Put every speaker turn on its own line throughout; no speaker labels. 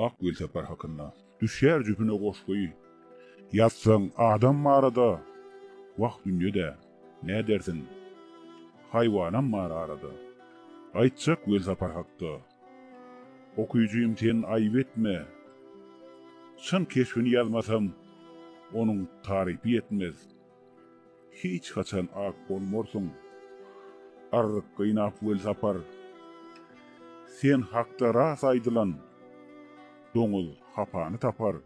Ak Gülsapar hakynda düşer jüpüne goşgoý. Ýatsaň adam marada, wagt dünýede, ne dersin? Haýwanam mar arada. Aýtjak Gülsapar hakda. Okuyjuyum sen aýyp etme. Çyn keşfini ýazmasam, onuň tarypy etmez. Hiç haçan ak bolmorsun. Arryk gynap Gülsapar. Sen hakda ras aýdylan. Doňuz hapany tapar.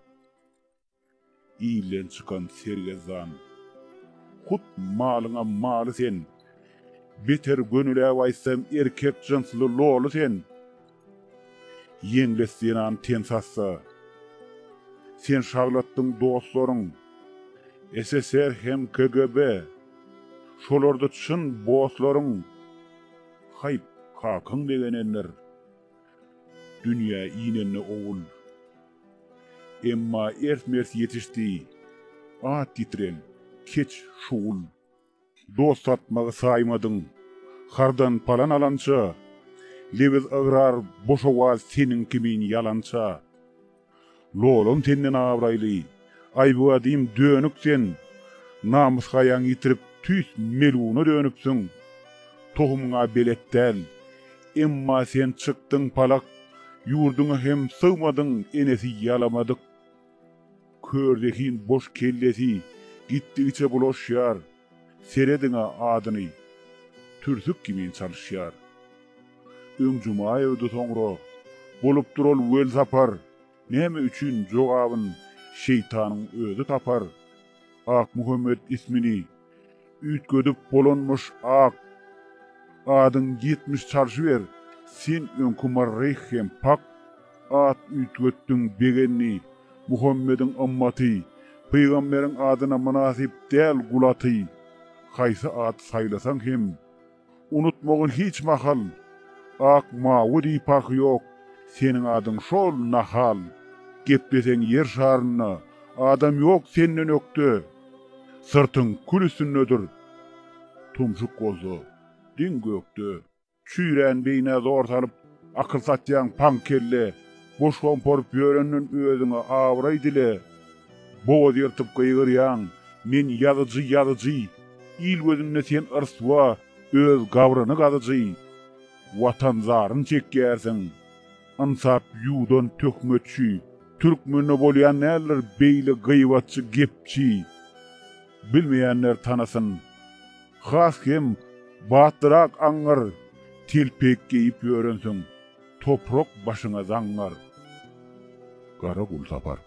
İýlen çykan sergezan. Hut malyňa maly sen. Beter gönüle waýsam erkek jynsly lolu sen. Ýeňlesden an ten sassa. Sen şaglatdyň dostlaryň. SSR hem KGB. Şolarda çyn boslaryň. Haýp kakyň degenler. Dünya iğnenle oğul. Emma ertmers yetişdi. At titren, keç şuul. Dost atmagy saýmadың. Hardan palan alança. Leviz agrar boşowaz senin kimin yalança. Lolum tenden abraýly. Aýbu adim dönük sen. Namus haýaň ýitirip tüs meluna dönüpsüň. Tohumuna beletdel. Emma sen çykdyň palak. Yurduňa hem sığmadyň, enesi ýalamadyk. Kördekin boş kellesi, gitdigiçe bulaşýar. Serediňe adyny, türsük kimin çalyşýar. Öňjumaýewdi soňra, bolup durul Gülsapar. Näme üçin jogabyn şeytanyň özü tapar. Ak Muhammed ismini, ütgödüp bolanmış ak. Adyň 70 çalşyber. Sen öňkümar hem pak, at ütgöttüň begenni, Muhammedin ümmaty, peýgamberiň adyna münasip däl gulaty. Haýsy at saýlasaň hem, unutmagyn hiç mahal, ak mawudi pak ýok, seniň adyň şol nahal. Gepleseň yer şaryna, adam ýok senden ökde, sırtyň kül üstündedir. Tumşuk gozu, din gökde. Çüýren beýne zor salyp, akyl satýan pankelle, boş kompor ýöreniniň özüňe awray dile. Boz ýertip gyýgyrýan, men ýazyjy, il gözünde sen ırswa, öz gawryny gazyjy. Watan zaryn çekýärsiň, ansap ýudan tökmöçi, türkmeni bolýan näler beýle gyýbatçy gepçi. Bilmeýänler tanasyn, has hem batyrak aňyr. Tilpek giyip ýörensiň, toprak başyňa zaňlar. Gara Gülsapar.